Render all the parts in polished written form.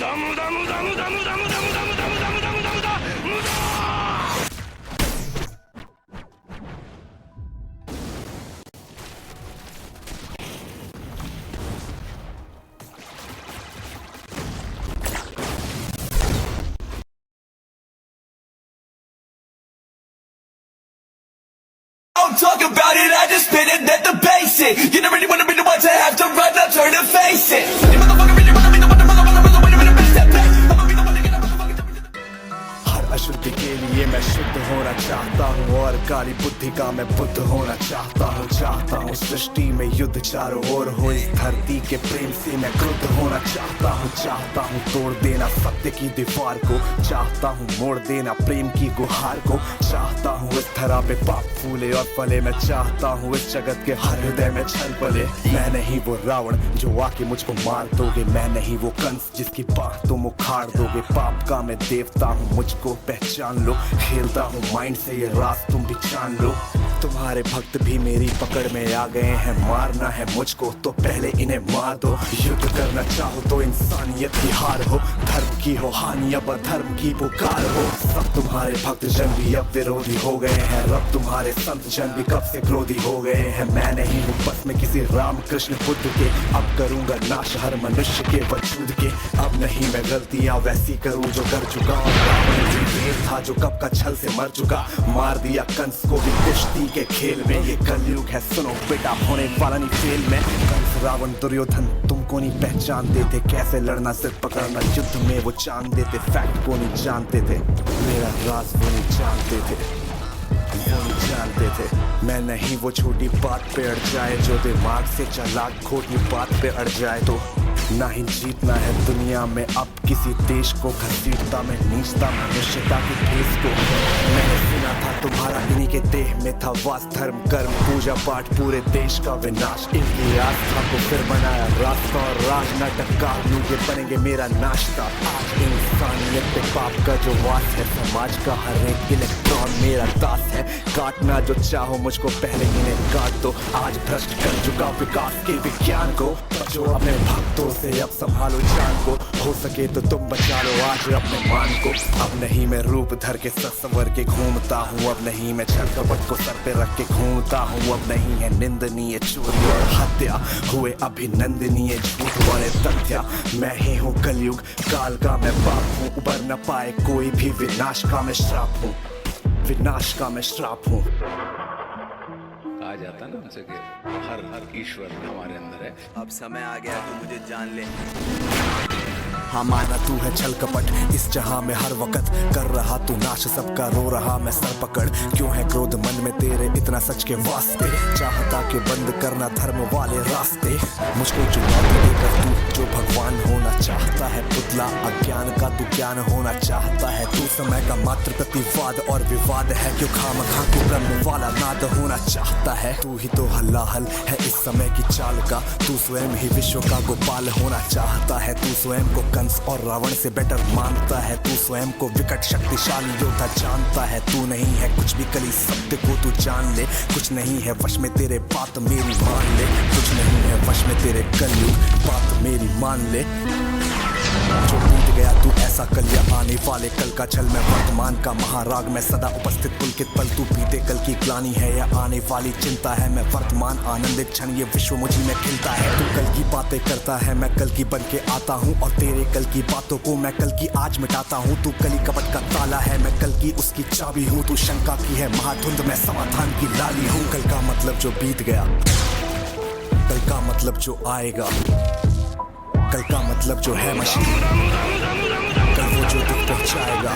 Don't talk about it, I just spit it, let the bass it. You don't really wanna be the one to have to run, now turn and face it. You motherfucker really wanna be the one to motherfucker win a bitch that play. I'ma be the one to get a motherfucker. हर अशुद्धि के लिए मैं शुद्ध होना चाहता हूँ और काली बुद्धि का मैं बुद्ध होना चाहता हूँ सृष्टि में युद्ध चारों ओर हो, इस धरती के प्रेम से मैं क्रुद्ध होना चाहता हूँ तोड़ देना सत्य की दीवार को, चाहता हूँ मोड़ देना प्रेम की गुहार को, चाहता हूँ इस धरा पे पाप फूले और फले, मैं चाहता हूँ इस जगत के हर हृदय में छल पले। मैं नहीं वो रावण जो आके मुझको मार दोगे, मैं नहीं वो कंस जिसकी बाह तुम उखाड़ दोगे, पाप का मैं देवता हूँ मुझको पहचान लो, खेलता हूँ माइंड से ये राज तुम भी जान लो। तुम्हारे भक्त भी मेरी पकड़ में आ गए हैं, मारना है मुझको तो पहले इन्हें मार दो। युद्ध करना चाहो तो इंसानियत की हार हो, धर्म की हो हानि अब अधर्म की पुकार हो। सब तुम्हारे भक्त जन भी अब विरोधी हो गए हैं, रब तुम्हारे संत जन भी कब से क्रोधी हो गए हैं। मैं नहीं हूँ बस में किसी राम कृष्ण बुद्ध के, अब करूंगा नाश हर मनुष्य के वजूद के। अब नहीं मैं गलतियां वैसी करूँ जो कर चुका, था जो कब का छल से मर चुका, मार दिया कंस को भी कुश्ती के खेल में। ये कलयुग है सुनो बेटा, होने वाला नहीं फेल में। कंस रावण दुर्योधन तुमको नहीं पहचानते थे, कैसे लड़ना सिर्फ पकड़ना युद्ध में वो जान देते, फैक्ट को नहीं जानते थे, मेरा राज वो नहीं जानते थे। मैं नहीं वो छोटी बात पे अड़ जाए जो दिमाग से चालाक खोटी बात पे अड़ जाए तो। ना ही जीतना है दुनिया में अब किसी देश को, घसीटता मैं नीचता मनुष्यता की ठेस को। मैंने सुना था तुम्हारा इन्हीं के देह में था वास, धर्म कर्म पूजा पाठ पूरे देश का विनाश। इनकी आस्था को फिर बनाया रास्ता और राज नाटक ये बनेंगे मेरा नाश्ता। आज इंसानियत पे पाप का जो वास है, समाज का हर एक इलेक्ट्रॉन मेरा दास है। काटना जो चाहो मुझको पहले इन्हें काट दो, आज भ्रष्ट कर चुका विकास के विज्ञान को। बचो अपने भक्तों से अब संभालो जान को, हो सके तो तुम बचा लो आज अपने मान को। अब नहीं मैं रूप धर के सवर के घूमता हूँ, अब नहीं मैं छल कपट को सर पे रख के घूमता हूँ। अब नहीं है निंदनीय चोरी और हत्या, हुए अभिनंदनीय झूठ वाले तथ्य। मैं ही हूँ कलयुग काल का मैं बाप हूँ, उबर न पाए कोई भी विनाश का मैं श्राप हूँ, विनाश का मैं श्राप हूँ। कहा जाता ना उनसे कि हर ईश्वर हमारे अंदर है। अब समय आ गया तो मुझे जान ले। हाँ माना तू है छल कपट इस जहां में हर वक्त कर रहा तू नाश, सबका रो रहा मैं सर पकड़। क्यों है क्रोध मन में तेरे इतना सच के वास्ते, चाहता कि बंद करना धर्म वाले रास्ते। मुझको चुनौती देकर तू जो भगवान होना चाहता है, पुतला अज्ञान का तू ज्ञान होना चाहता है। तू समय का मात्र प्रतिवाद और विवाद है, क्यों खामखा तू ब्रह्म वाला नाद होना चाहता है। तू ही तो हल्लाहल है इस समय की चाल का, तू स्वयं ही विश्व का गोपाल होना चाहता है। तू स्वयं को कंस और रावण से बेटर मानता है, तू स्वयं को विकट शक्तिशाली योद्धा जानता है। तू नहीं है कुछ भी कली सत्य को तू जान ले, कुछ नहीं है वश में तेरे बात मेरी मान ले, कुछ नहीं है वश में तेरे कलयुग बात मेरी मान ले। जो बीत गया तू ऐसा कल या आने वाले कल का छल, मैं वर्तमान का महाराग में सदा उपस्थित पुलकित पल। तू बीते कल की ग्लानि है या आने वाली चिंता है, मैं वर्तमान आनंदित क्षण ये विश्व मुझ में खिलता है। तू कल की बातें करता है मैं कल की बन के आता हूँ, और तेरे कल की बातों को मैं कल की आज मिटाता हूँ। तू कली कपट का ताला है मैं कल की उसकी चाबी हूँ, तू शंका की है महाधुंध मैं समाधान की लाली हूँ। कल का मतलब जो बीत गया, कल का मतलब जो आएगा, कल का मतलब जो है मशीन, कल वो जो दुख पहुंचाएगा।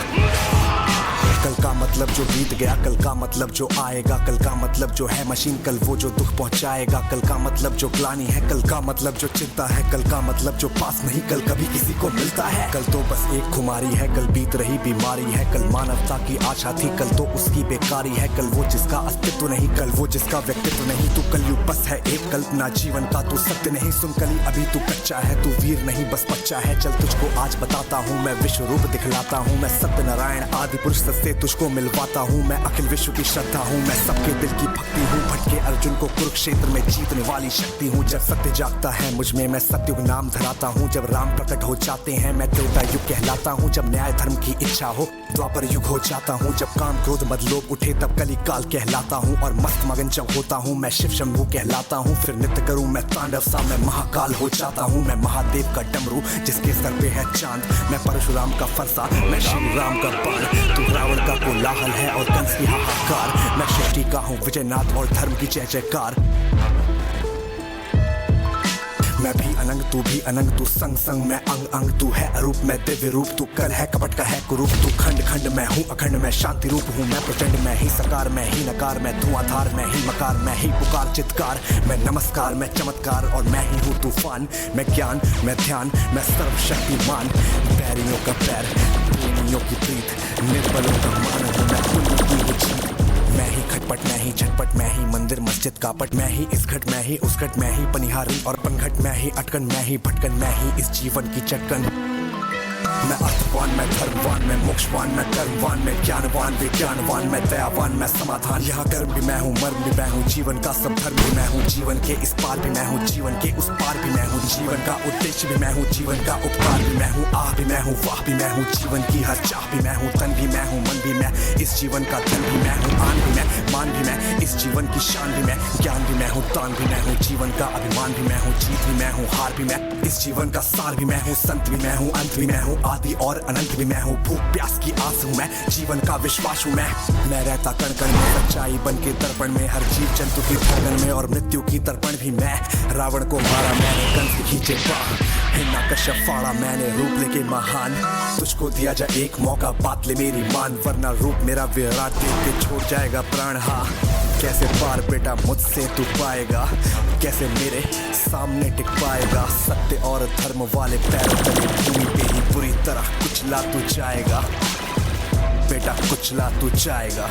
कल का मतलब जो बीत गया, कल का मतलब जो आएगा, कल का मतलब जो है मशीन, कल वो जो दुख पहुंचाएगा। कल का मतलब जो ग्लानि है, कल का मतलब जो चिंता है, कल का मतलब जो पास नहीं कल कभी किसी को मिलता है। कल तो बस एक खुमारी है, कल बीत रही बीमारी है, कल मानवता की आशा थी, कल तो उसकी बेकारी है। कल वो जिसका अस्तित्व नहीं, कल वो जिसका व्यक्तित्व नहीं। तू कलयुग बस है एक कल्पना जीवन का, तू सत्य नहीं। सुन कली अभी तू कच्चा है, तू वीर नहीं बस बच्चा है। चल तुझको आज बताता हूँ मैं विश्व रूप दिखलाता हूँ, मैं सत्य नारायण आदि पुरुष सत्य तुझको मिलवाता हूँ। मैं अखिल विश्व की श्रद्धा हूँ, मैं सबके दिल की भक्ति हूँ। भटके अर्जुन को कुरुक्षेत्र में जीतने वाली शक्ति हूँ। जब सत्य जागता है मुझ में, मैं सत्युग नाम धराता हूँ। जब राम प्रकट हो जाते हैं, मैं त्रेता युग कहलाता हूँ। जब न्याय धर्म की इच्छा हो, द्वापर युग हो जाता हूँ। जब काम क्रोध मद लोभ उठे, तब कली काल कहलाता हूँ। और मस्त मगन जब होता हूँ, मैं शिव शंभू कहलाता हूँ। फिर नृत्य करूँ मैं तांडव सा, मैं महाकाल हो जाता हूँ। मैं महादेव का डमरू, जिसके सर पे है चांद। मैं परशुराम का फरसा, मैं श्री राम का बाण। तू रावण का कोलाहल है और कंस की हाहाकार। मैं सृष्टि का हूँ विजयनाथ और धर्म की जय जयकार। मैं भी अनंग तू भी अनंग, तू संग संग मैं अंग अंग। तू है अरूप मैं दिव्य रूप, तू कल है कपट का है कुरूप। तू खंड खंड मैं हूँ अखंड, मैं शांति रूप हूँ। मैं प्रचंड मैं ही सकार, मैं ही नकार। मैं धुआंधार मैं ही मकार, मैं ही पुकार चित्कार। मैं नमस्कार मैं चमत्कार और मैं ही हूँ तूफान। मैं ज्ञान मैं ध्यान मैं सर्वशक्तिमान। बैरियों का पैर प्रेमियों की प्रीत, निर्बलों का मान हूँ मैं पुण्य की वो जीत। मैं ही खटपट मैं ही झटपट, मैं ही मंदिर मस्जिद कापट। मैं ही इस घट मैं ही उस घट, मैं ही पनिहारी और पनघट। मैं ही अटकन मैं ही भटकन, मैं ही इस जीवन की चटकन। मैं अर्थवान मैं धर्मवान मैं मोक्षवान मैं कर्मवान। मैं ज्ञानवान विज्ञानवान मैं दयावान मैं समाधान। यहाँ कर्म भी मैं हूँ मर्म भी मैं हूँ, जीवन का सब धर्म भी मैं हूँ। जीवन के इस पार भी मैं हूँ, जीवन के उस पार भी मैं हूँ। जीवन का उद्देश्य भी मैं हूँ, जीवन का उपकार भी मैं हूँ। आह भी मैं हूँ वाह भी मैं हूँ, जीवन की हर चाह भी मैं हूँ। तन भी मैं हूँ मन भी मैं, इस जीवन का धन भी मैं हूँ। आन भी मैं मान भी मैं, इस जीवन की शान भी मैं। ज्ञान भी मैं हूँ दान भी मैं हूँ, जीवन का अभिमान भी मैं हूँ। जीत भी मैं हूँ हार भी मैं, इस जीवन का सार भी मैं हूँ। संत भी मैं हूँ अंत भी मैं हूँ, आदि और अनंत भी मैं हूँ। भूख प्यास की आस हूँ मैं, जीवन का विश्वास हूँ मैं रहता कण कण में सच्चाई बन के दर्पण में। हर जीव जंतु की धड़कन में और मृत्यु की तर्पण भी मैं। रावण को मारा मैंने, कंस की खींचे बाह। हिन्ना कश्यप फाड़ा मैंने, रूप लेके महान। तुझको दिया जाए एक मौका, बात ले मेरी मान। वरना रूप मेरा विराट देख के छोड़ जाएगा प्राण। हाँ कैसे पार बेटा मुझसे तू पाएगा, कैसे मेरे सामने टिक पाएगा। सत्य और धर्म वाले पैरों तले भूमि पे ही बुरी तरह कुचला तू जाएगा बेटा, कुचला तू जाएगा।